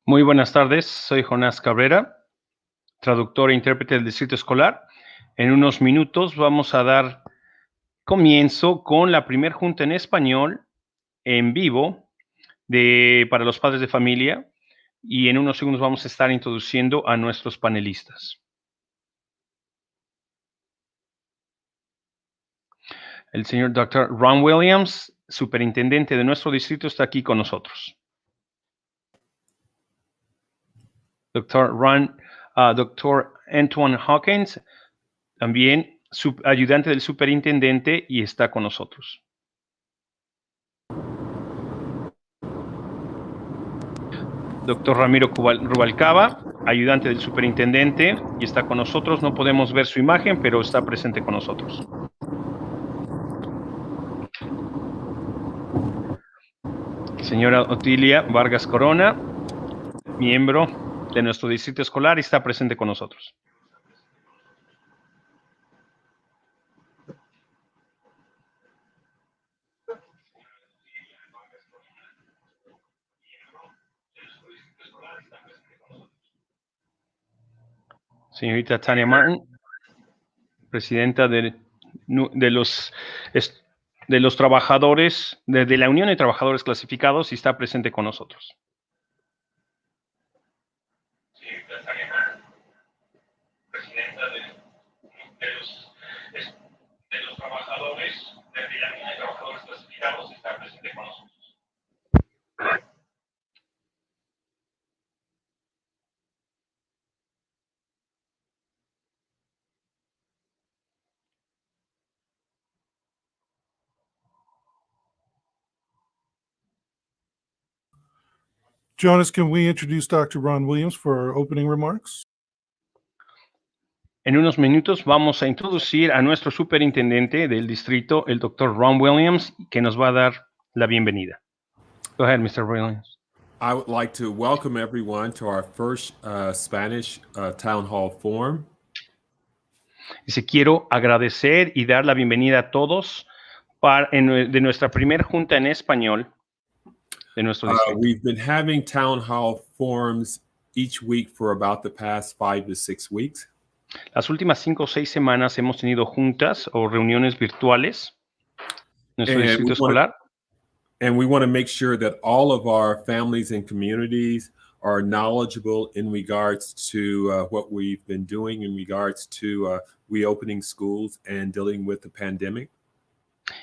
Muy buenas tardes, soy Jonás Cabrera, traductor e intérprete del Distrito Escolar. En unos minutos vamos a dar comienzo con la primera junta en español en vivo para los padres de familia y en unos segundos vamos a estar introduciendo a nuestros panelistas. El señor Dr. Ron Williams, superintendente de nuestro distrito, está aquí con nosotros. Dr. Antoine Hawkins, también ayudante del superintendente, y está con nosotros. Dr. Ramiro Rubalcaba, ayudante del superintendente, y está con nosotros. No podemos ver su imagen, pero está presente con nosotros. Señora Otilia Vargas Corona, miembro de nuestro distrito escolar, y está presente con nosotros. Señorita Tania Martin, presidenta de los trabajadores, de la Unión de Trabajadores Clasificados, y está presente con nosotros. Señorita Tania Martin, presidenta de los trabajadores, de la Unión de Trabajadores Clasificados, está presente con nosotros. Jonas, can we introduce Dr. Ron Williams for our opening remarks? En unos minutos vamos a introducir a nuestro superintendente del distrito, el Dr. Ron Williams, que nos va a dar la bienvenida. Go ahead, Mr. Williams. I would like to welcome everyone to our first Spanish Town Hall Forum. Dice, quiero agradecer y dar la bienvenida a todos de nuestra primera junta en español de nuestro distrito. We've been having Town Hall Forums each week for about the past 5 to 6 weeks. Las últimas 5 o 6 semanas hemos tenido juntas o reuniones virtuales en nuestro distrito escolar. And we want to make sure that all of our families and communities are knowledgeable in regards to what we've been doing in regards to reopening schools and dealing with the pandemic.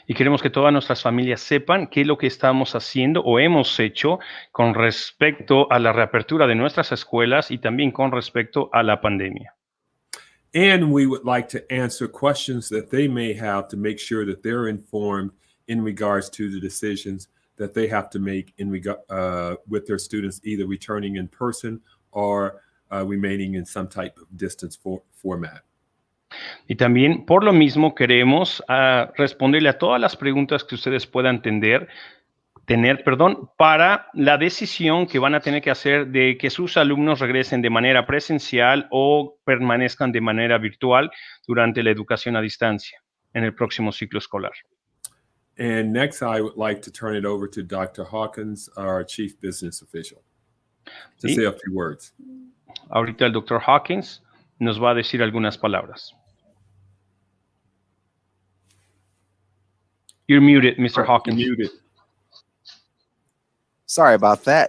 Y queremos que todas nuestras familias sepan qué es lo que estamos haciendo o hemos hecho con respecto a la reapertura de nuestras escuelas y también con respecto a la pandemia. And we would like to answer questions that they may have to make sure that they're informed in regards to the decisions that they have to make with their students, either returning in person or remaining in some type of distance format. Y también, por lo mismo, queremos responderle a todas las preguntas que ustedes puedan tener, para la decisión que van a tener que hacer de que sus alumnos regresen de manera presencial o permanezcan de manera virtual durante la educación a distancia en el próximo ciclo escolar. And next, I would like to turn it over to Dr. Hawkins, our Chief Business Official, to say a few words. Ahorita el Dr. Hawkins nos va a decir algunas palabras. You're muted, Mr. Hawkins. You're muted. Sorry about that.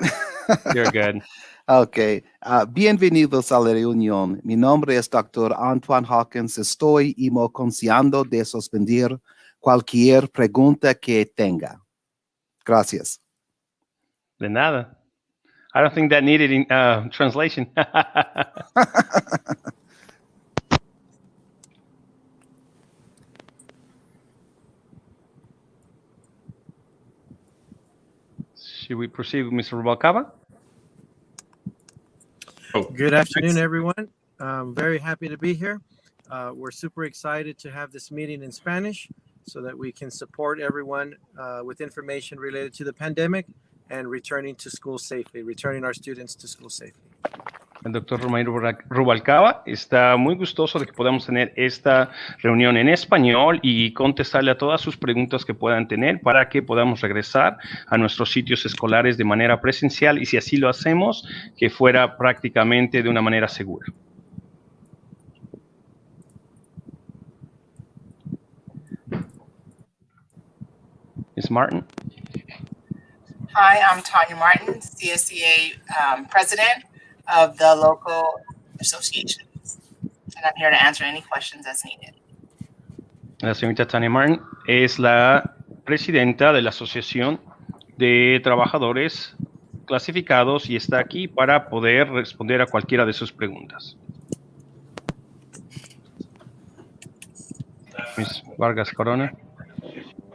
You're good. Okay. Bienvenidos a la reunión. Mi nombre es Dr. Antoine Hawkins. Estoy confiando de suspender cualquier pregunta que tenga. Gracias. De nada. I don't think that needed translation. proceed with Mr. Rubalcaba. Good afternoon, everyone. I'm very happy to be here. We're super excited to have this meeting in Spanish so that we can support everyone with information related to the pandemic and returning our students to school safely. El doctor Romairo Rubalcaba está muy gustoso de que podamos tener esta reunión en español y contestarle a todas sus preguntas que puedan tener para que podamos regresar a nuestros sitios escolares de manera presencial y si así lo hacemos, que fuera prácticamente de una manera segura. Ms. Martin. Hi, I'm Tanya Martin, CSCA president of the local association. And I'm here to answer any questions as needed. La señorita Tanya Martin es la presidenta de la Asociación de Trabajadores Clasificados y está aquí para poder responder a cualquiera de sus preguntas. Ms. Vargas Corona.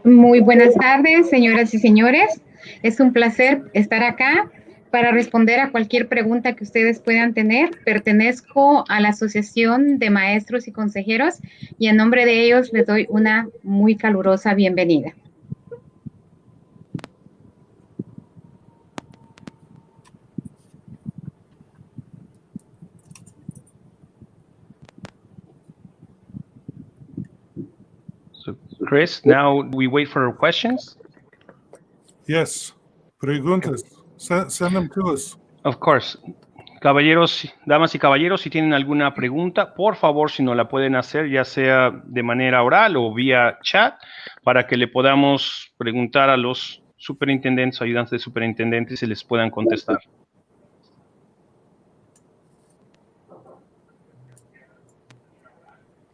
Muy buenas tardes, señoras y señores. Es un placer estar acá para responder a cualquier pregunta que ustedes puedan tener. Pertenezco a la Asociación de Maestros y Consejeros y en nombre de ellos les doy una muy calurosa bienvenida. So, Chris, now we wait for questions. Yes. Preguntas. Send them to us. Of course. Caballeros, damas y caballeros, si tienen alguna pregunta, por favor, si no la pueden hacer, ya sea de manera oral o vía chat, para que le podamos preguntar a los superintendentes o ayudantes de superintendentes y les puedan contestar.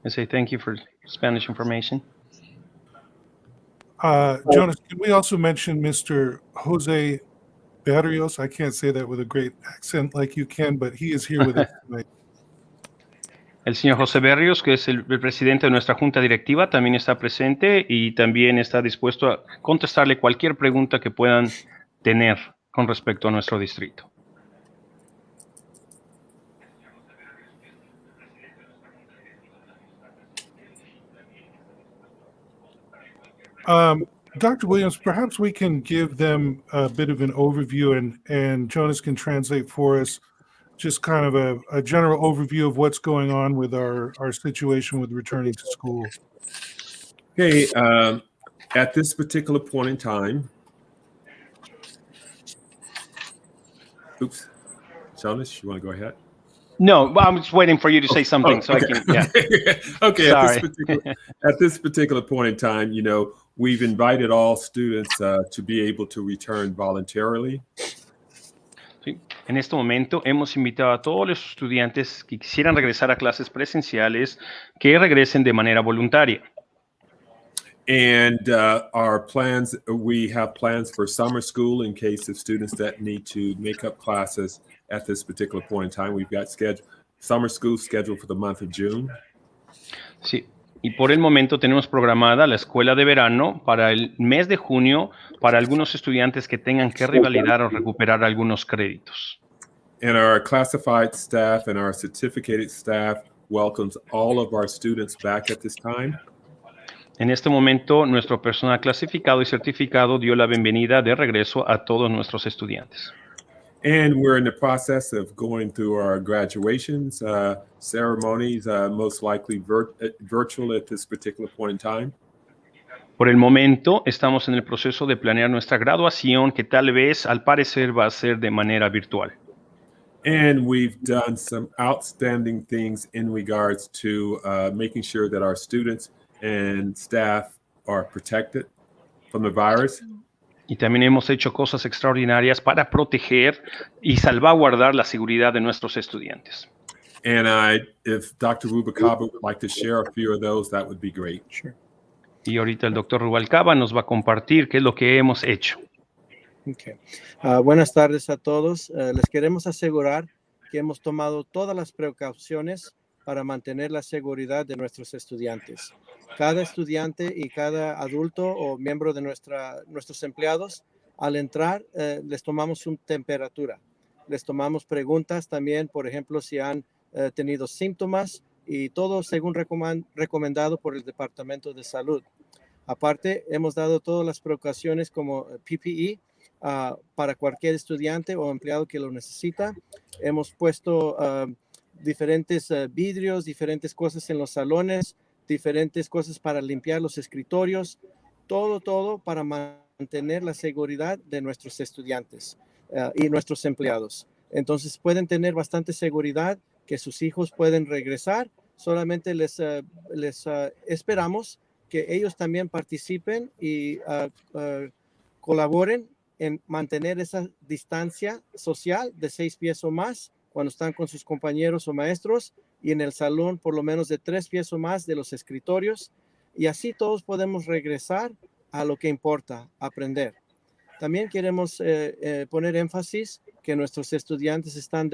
I say thank you for Spanish information. Jonas, can we also mention Mr. Jose Barrios? I can't say that with a great accent like you can, but he is here with us tonight. El señor José Berrios, que es el presidente de nuestra junta directiva, también está presente y también está dispuesto a contestarle cualquier pregunta que puedan tener con respecto a nuestro distrito. Dr. Williams, perhaps we can give them a bit of an overview and Jonas can translate for us just kind of a general overview of what's going on with our situation with returning to school. Okay, at this particular point in time, oops, Jonas, you want to go ahead? No, I'm just waiting for you to say something so okay. I can, yeah. Okay, Sorry. At this particular point in time, you know, we've invited all students to be able to return voluntarily. Sí. En este momento hemos invitado a todos los estudiantes que quisieran regresar a clases presenciales que regresen de manera voluntaria. And our plans, we have plans for summer school in case of students that need to make up classes at this particular point in time. We've got summer school scheduled for the month of June. Sí, y por el momento tenemos programada la escuela de verano para el mes de junio para algunos estudiantes que tengan que revalidar o recuperar algunos créditos. And our classified staff and our certificated staff welcomes all of our students back at this time. En este momento, nuestro personal clasificado y certificado dio la bienvenida de regreso a todos nuestros estudiantes. And we're in the process of going through our graduations ceremonies, most likely virtual at this particular point in time. Por el momento, estamos en el proceso de planear nuestra graduación, que tal vez, al parecer, va a ser de manera virtual. And we've done some outstanding things in regards to making sure that our students and staff are protected from the virus. Y también hemos hecho cosas extraordinarias para proteger y salvaguardar la seguridad de nuestros estudiantes. And if Dr. Rubalcaba would like to share a few of those, that would be great. Sure. Y ahorita el doctor Rubalcaba nos va a compartir qué es lo que hemos hecho. Okay. Buenas tardes a todos. Les queremos asegurar que hemos tomado todas las precauciones para mantener la seguridad de nuestros estudiantes. Cada estudiante y cada adulto o miembro de nuestros empleados Al entrar, les tomamos una temperatura. Les tomamos preguntas también, por ejemplo, si han tenido síntomas y todo según recomendado por el Departamento de Salud. Aparte, hemos dado todas las precauciones como PPE para cualquier estudiante o empleado que lo necesita. Hemos puesto diferentes vidrios, diferentes cosas en los salones, diferentes cosas para limpiar los escritorios, todo para mantener la seguridad de nuestros estudiantes y nuestros empleados. Entonces pueden tener bastante seguridad que sus hijos pueden regresar. Solamente les esperamos que ellos también participen y colaboren en mantener esa distancia social de 6 pies o más cuando están con sus compañeros o maestros, y en el salón por lo menos de 3 pies o más de los escritorios, y así todos podemos regresar a lo que importa, aprender. También queremos poner énfasis que nuestros estudiantes están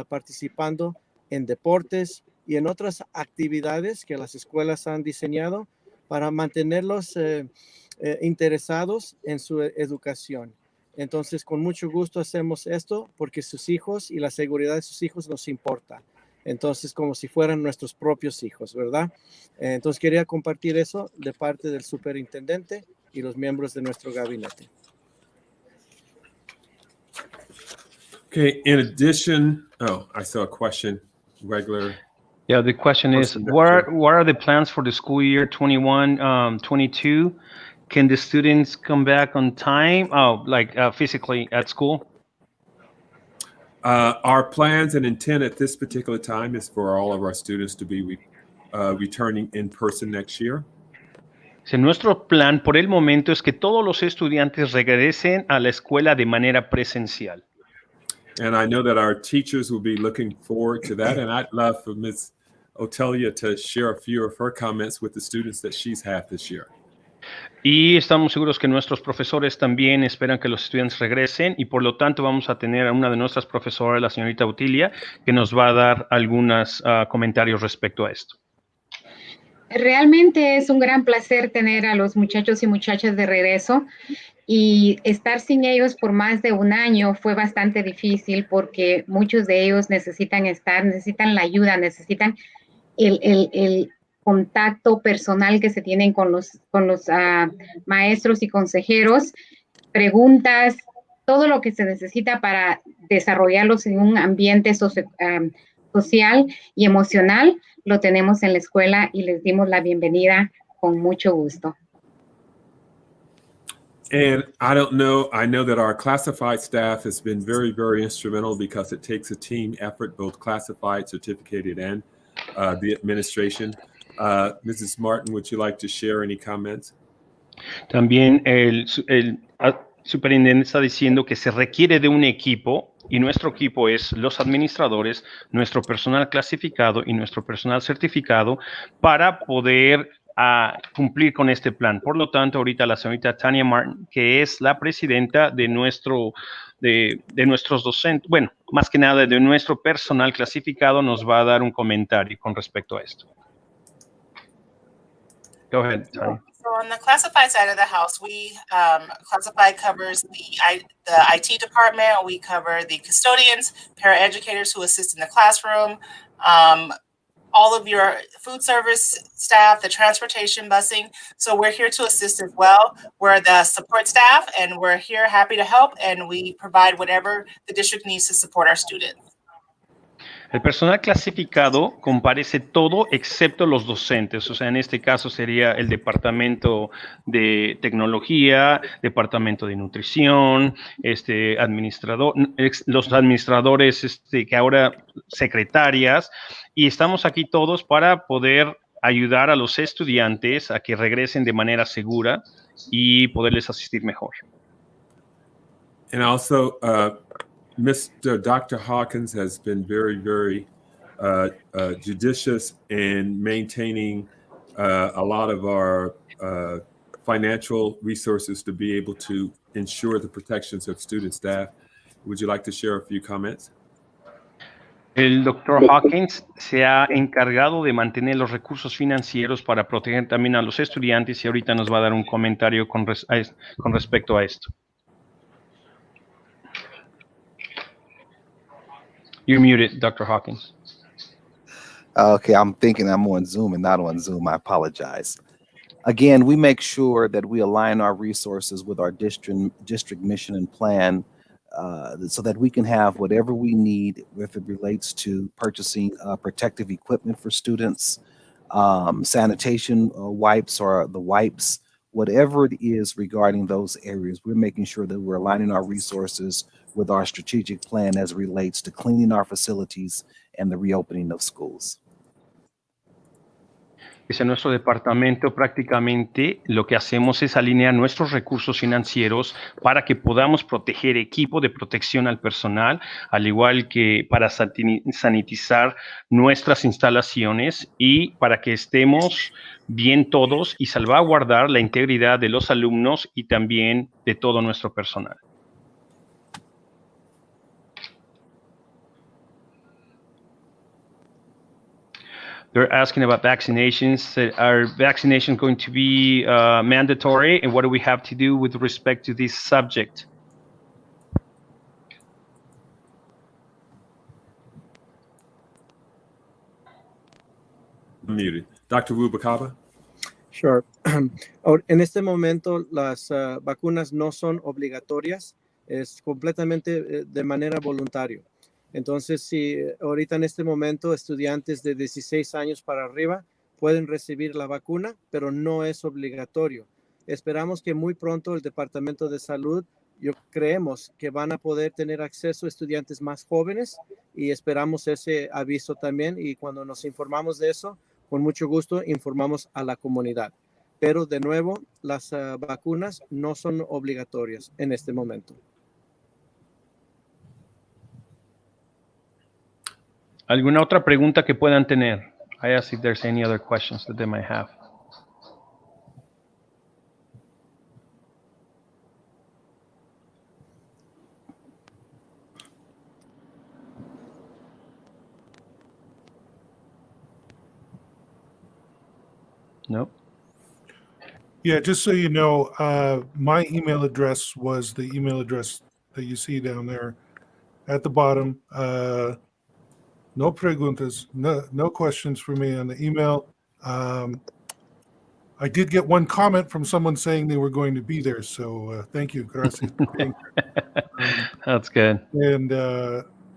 participando en deportes y en otras actividades que las escuelas han diseñado para mantenerlos interesados en su educación. Entonces, con mucho gusto hacemos esto porque sus hijos y la seguridad de sus hijos nos importa. Entonces, como si fueran nuestros propios hijos, ¿verdad? Entonces, quería compartir eso de parte del superintendente y los miembros de nuestro gabinete. Okay, in addition, I saw a question, regular. Yeah, the question is, what are the plans for the school year 21-22? Can the students come back on time, physically at school? Our plans and intent at this particular time is for all of our students to be returning in person next year. Nuestro plan por el momento es que todos los estudiantes regresen a la escuela de manera presencial. And I know that our teachers will be looking forward to that. And I'd love for Ms. Otelia to share a few of her comments with the students that she's had this year. Y estamos seguros que nuestros profesores también esperan que los estudiantes regresen, y por lo tanto vamos a tener a una de nuestras profesoras, la señorita Otelia, que nos va a dar algunos comentarios respecto a esto. Realmente es un gran placer tener a los muchachos y muchachas de regreso, y estar sin ellos por más de un año fue bastante difícil porque muchos de ellos necesitan la ayuda, necesitan el contacto personal que se tienen con los maestros y consejeros, preguntas, todo lo que se necesita para desarrollarlos en un ambiente social y emocional, lo tenemos en la escuela y les dimos la bienvenida con mucho gusto. And I know that our classified staff has been very, very instrumental because it takes a team effort, both classified, certificated, and the administration. Mrs. Martin, would you like to share any comments? También el superintendente está diciendo que se requiere de un equipo, y nuestro equipo es los administradores, nuestro personal clasificado y nuestro personal certificado para poder cumplir con este plan. Por lo tanto, ahorita la señorita Tania Martin, que es la presidenta de nuestros docentes, bueno, más que nada de nuestro personal clasificado, nos va a dar un comentario con respecto a esto. Go ahead, Tania. So on the classified side of the house, we classified covers the IT department. We cover the custodians, paraeducators who assist in the classroom, all of your food service staff, the transportation, busing. So we're here to assist as well. We're the support staff, and we're here happy to help, and we provide whatever the district needs to support our students. El personal clasificado comparece todo excepto los docentes, o sea, en este caso sería el departamento de tecnología, departamento de nutrición, los administradores, que ahora secretarias, y estamos aquí todos para poder ayudar a los estudiantes a que regresen de manera segura y poderles asistir mejor. And also, Dr. Hawkins has been very, very judicious in maintaining a lot of our financial resources to be able to ensure the protections of student staff. Would you like to share a few comments? El Dr. Hawkins se ha encargado de mantener los recursos financieros para proteger también a los estudiantes, y ahorita nos va a dar un comentario con respecto a esto. You're muted, Dr. Hawkins. Okay, I'm thinking I'm on Zoom and not on Zoom. I apologize. Again, we make sure that we align our resources with our district mission and plan so that we can have whatever we need if it relates to purchasing protective equipment for students, sanitation wipes or the wipes, whatever it is regarding those areas. We're making sure that we're aligning our resources with our strategic plan as it relates to cleaning our facilities and the reopening of schools. En nuestro departamento prácticamente lo que hacemos es alinear nuestros recursos financieros para que podamos proteger equipo de protección al personal, al igual que para sanitizar nuestras instalaciones y para que estemos bien todos y salvaguardar la integridad de los alumnos y también de todo nuestro personal. They're asking about vaccinations. Are vaccinations going to be mandatory, and what do we have to do with respect to this subject? Muted. Dr. Rubacaba? Sure. En este momento las vacunas no son obligatorias, es completamente de manera voluntaria. Entonces, si ahorita en este momento estudiantes de 16 años para arriba pueden recibir la vacuna, pero no es obligatorio. Esperamos que muy pronto el Departamento de Salud, creemos que van a poder tener acceso a estudiantes más jóvenes y esperamos ese aviso también, y cuando nos informamos de eso, con mucho gusto informamos a la comunidad. Pero de nuevo, las vacunas no son obligatorias en este momento. ¿Alguna otra pregunta que puedan tener? I ask if there's any other questions that they might have. No? Yeah, just so you know, my email address was the email address that you see down there at the bottom. No preguntas, no questions for me on the email. I did get one comment from someone saying they were going to be there, so thank you. Gracias for being here. That's good. And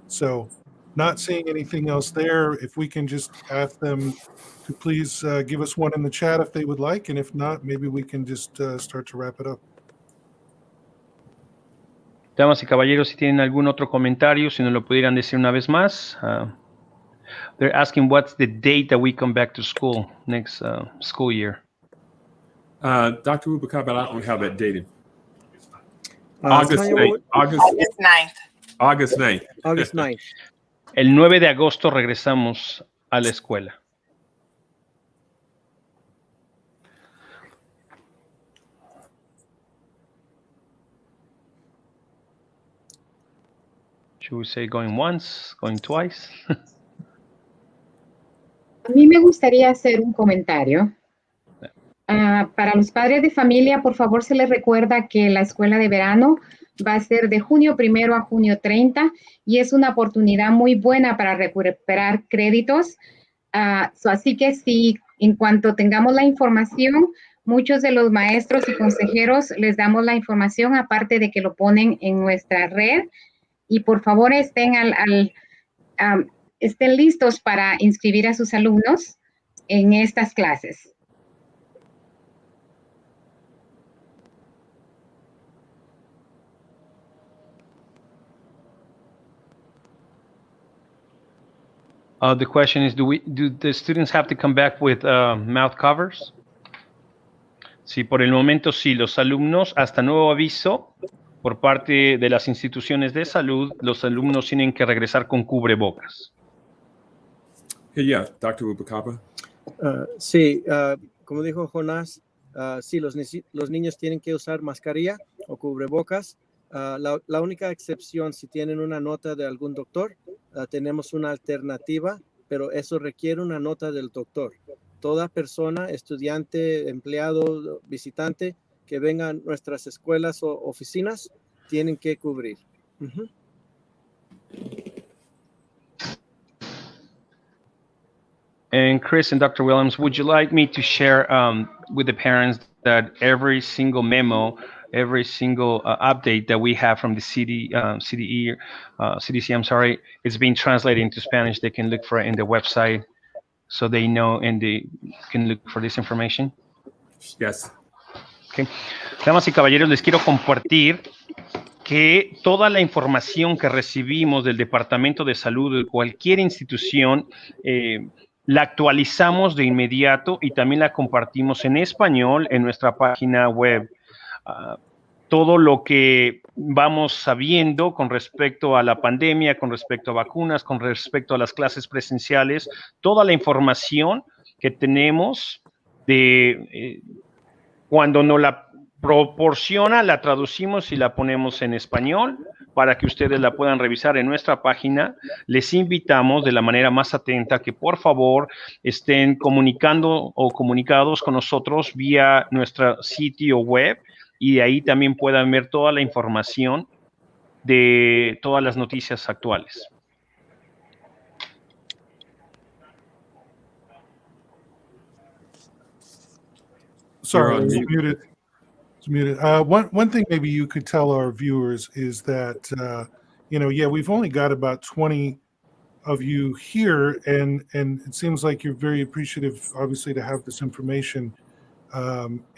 so not seeing anything else there, if we can just ask them to please give us one in the chat if they would like, and if not, maybe we can just start to wrap it up. Damas y caballeros, si tienen algún otro comentario, si nos lo pudieran decir una vez más. They're asking what's the date that we come back to school next school year. Dr. Rubacaba, I don't have that dated. August 9th. August 9th. August 9th. August 9th. El 9 de agosto regresamos a la escuela. Should we say going once, going twice? A mí me gustaría hacer un comentario. Para los padres de familia, por favor, se les recuerda que la escuela de verano va a ser de junio 1 a junio 30 y es una oportunidad muy buena para recuperar créditos. Así que si en cuanto tengamos la información, muchos de los maestros y consejeros les damos la información, aparte de que lo ponen en nuestra red. Y por favor estén estén listos para inscribir a sus alumnos en estas clases. The question is, do the students have to come back with mouth covers? Sí, por el momento sí, los alumnos, hasta nuevo aviso, por parte de las instituciones de salud, los alumnos tienen que regresar con cubrebocas. Yeah, Dr. Rubacaba. Sí, como dijo Jonás, sí, los niños tienen que usar mascarilla o cubrebocas. La única excepción, si tienen una nota de algún doctor, tenemos una alternativa, pero eso requiere una nota del doctor. Toda persona, estudiante, empleado, visitante, que venga a nuestras escuelas o oficinas, tienen que cubrir. And Chris and Dr. Williams, would you like me to share with the parents that every single memo, every single update that we have from the CDC, I'm sorry, is being translated into Spanish. They can look for it in the website so they know and they can look for this information? Yes. Okay. Damas y caballeros, les quiero compartir que toda la información que recibimos del Departamento de Salud de cualquier institución, la actualizamos de inmediato y también la compartimos en español en nuestra página web. Todo lo que vamos sabiendo con respecto a la pandemia, con respecto a vacunas, con respecto a las clases presenciales, toda la información que tenemos de cuando nos la proporciona, la traducimos y la ponemos en español para que ustedes la puedan revisar en nuestra página. Les invitamos de la manera más atenta que por favor estén comunicando o comunicados con nosotros vía nuestro sitio web y de ahí también puedan ver toda la información de todas las noticias actuales. Sorry, it's muted. It's muted. One thing maybe you could tell our viewers is that, we've only got about 20 of you here, and it seems like you're very appreciative, obviously, to have this information.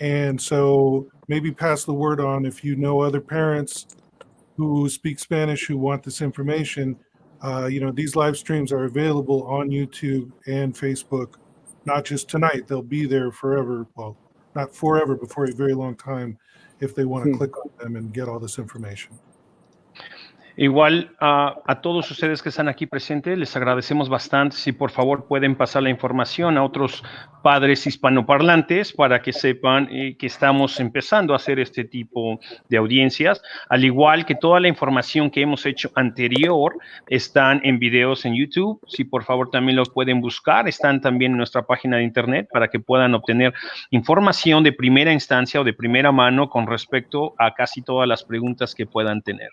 And so maybe pass the word on if you know other parents who speak Spanish who want this information. These live streams are available on YouTube and Facebook, not just tonight. They'll be there forever. Well, not forever, but for a very long time, if they want to click on them and get all this information. Igual a todos ustedes que están aquí presentes, les agradecemos bastante si por favor pueden pasar la información a otros padres hispanoparlantes para que sepan que estamos empezando a hacer este tipo de audiencias, al igual que toda la información que hemos hecho anterior están en videos en YouTube. Si por favor también lo pueden buscar, están también en nuestra página de internet para que puedan obtener información de primera instancia o de primera mano con respecto a casi todas las preguntas que puedan tener.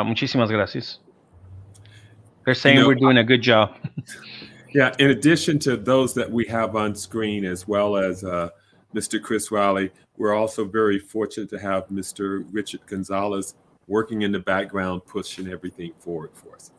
Muchísimas gracias. They're saying we're doing a good job. Yeah, in addition to those that we have on screen, as well as Mr. Chris Riley, we're also very fortunate to have Mr. Richard Gonzalez working in the background, pushing everything forward for us.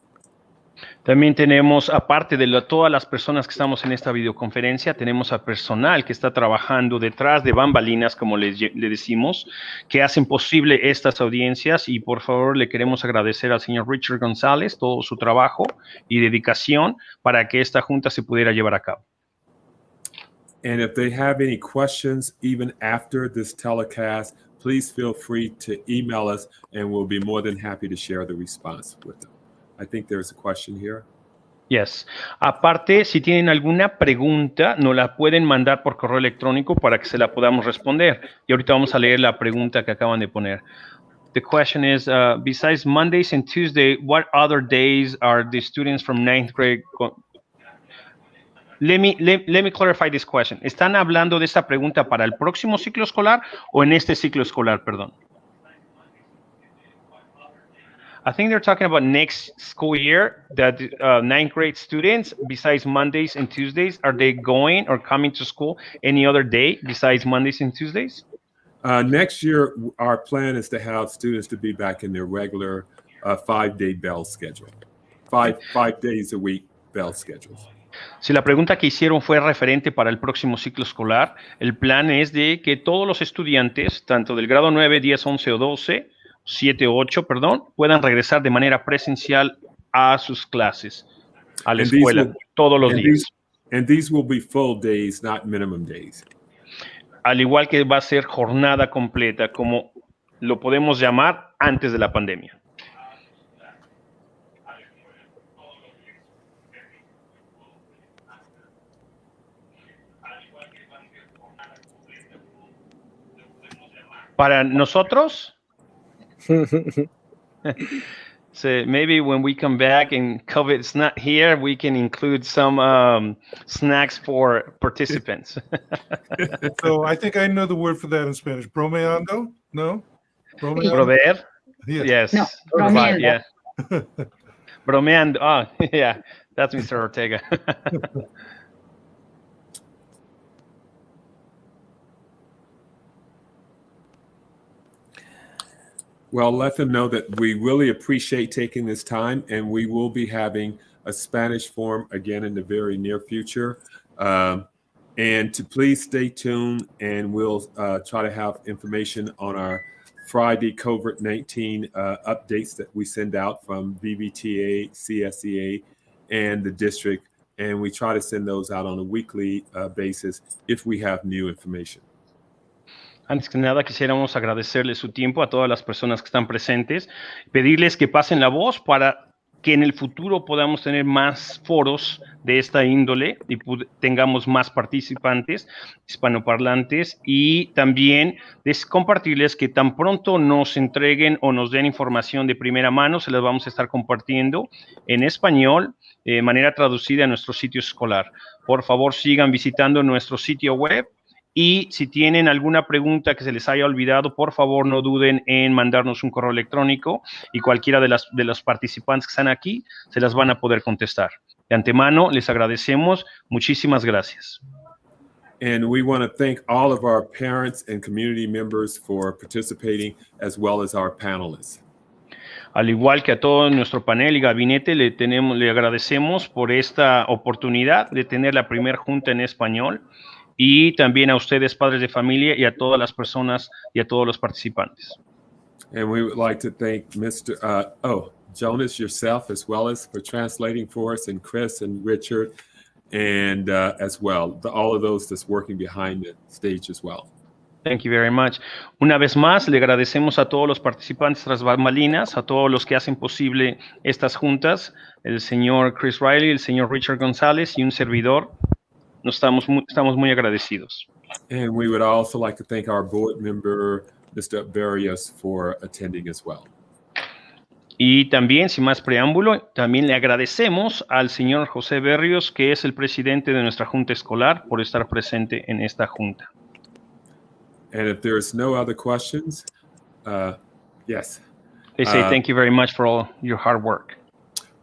También tenemos, aparte de todas las personas que estamos en esta videoconferencia, tenemos a personal que está trabajando detrás de bambalinas, como le decimos, que hacen posible estas audiencias y por favor le queremos agradecer al señor Richard González todo su trabajo y dedicación para que esta junta se pudiera llevar a cabo. And if they have any questions, even after this telecast, please feel free to email us and we'll be more than happy to share the response with them. I think there's a question here. Yes. Aparte, si tienen alguna pregunta, nos la pueden mandar por correo electrónico para que se la podamos responder. Y ahorita vamos a leer la pregunta que acaban de poner. The question is, besides Mondays and Tuesdays, what other days are the students from 9th grade? Let me clarify this question. ¿Están hablando de esta pregunta para el próximo ciclo escolar o en este ciclo escolar, perdón? I think they're talking about next school year, that 9th grade students, besides Mondays and Tuesdays, are they going or coming to school any other day besides Mondays and Tuesdays? Next year, our plan is to have students to be back in their regular 5-day bell schedule, five days a week bell schedules. Si la pregunta que hicieron fue referente para el próximo ciclo escolar, el plan es de que todos los estudiantes, tanto del grado 9, 10, 11 o 12, 7 o 8, perdón, puedan regresar de manera presencial a sus clases, a la escuela, todos los días. And these will be full days, not minimum days. Al igual que va a ser jornada completa, como lo podemos llamar antes de la pandemia. Para nosotros, so maybe when we come back and COVID's not here, we can include some snacks for participants. So I think I know the word for that in Spanish. Bromeando? No? Proveer? Yes. Yes. No, Provide, bromeando. yeah. Bromeando. Oh, yeah, that's Mr. Ortega. Well, let them know that we really appreciate taking this time, and we will be having a Spanish forum again in the very near future. And to please stay tuned, and we'll try to have information on our Friday COVID-19 updates that we send out from VVTA, CSEA, and the district. And we try to send those out on a weekly basis if we have new information. Antes que nada, quisiéramos agradecerles su tiempo a todas las personas que están presentes, pedirles que pasen la voz para que en el futuro podamos tener más foros de esta índole y tengamos más participantes hispanoparlantes, y también compartirles que tan pronto nos entreguen o nos den información de primera mano, se las vamos a estar compartiendo en español de manera traducida a nuestro sitio escolar. Por favor, sigan visitando nuestro sitio web. Y si tienen alguna pregunta que se les haya olvidado, por favor no duden en mandarnos un correo electrónico, y cualquiera de los participantes que están aquí se las van a poder contestar. De antemano, les agradecemos. Muchísimas gracias. And we want to thank all of our parents and community members for participating, as well as our panelists. Al igual que a todo nuestro panel y gabinete, le agradecemos por esta oportunidad de tener la primera junta en español. Y también a ustedes, padres de familia, y a todas las personas y a todos los participantes. And we would like to thank Mr. Jonas, yourself, as well as for translating for us, and Chris and Richard, and as well, all of those that's working behind the stage as well. Thank you very much. Una vez más, le agradecemos a todos los participantes tras bambalinas, a todos los que hacen posible estas juntas, el señor Chris Riley, el señor Richard González y un servidor. Estamos muy agradecidos. And we would also like to thank our board member, Mr. Barrios, for attending as well. Y también, sin más preámbulo, también le agradecemos al señor José Berrios, que es el presidente de nuestra junta escolar, por estar presente en esta junta. And if there's no other questions, yes. They say thank you very much for all your hard work.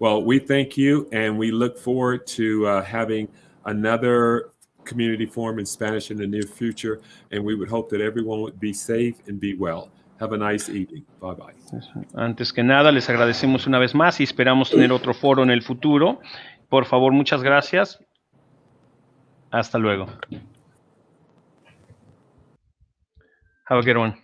Well, we thank you, and we look forward to having another community forum in Spanish in the near future, and we would hope that everyone would be safe and be well. Have a nice evening. Bye-bye. Antes que nada, les agradecemos una vez más y esperamos tener otro foro en el futuro. Por favor, muchas gracias. Hasta luego. Have a good one.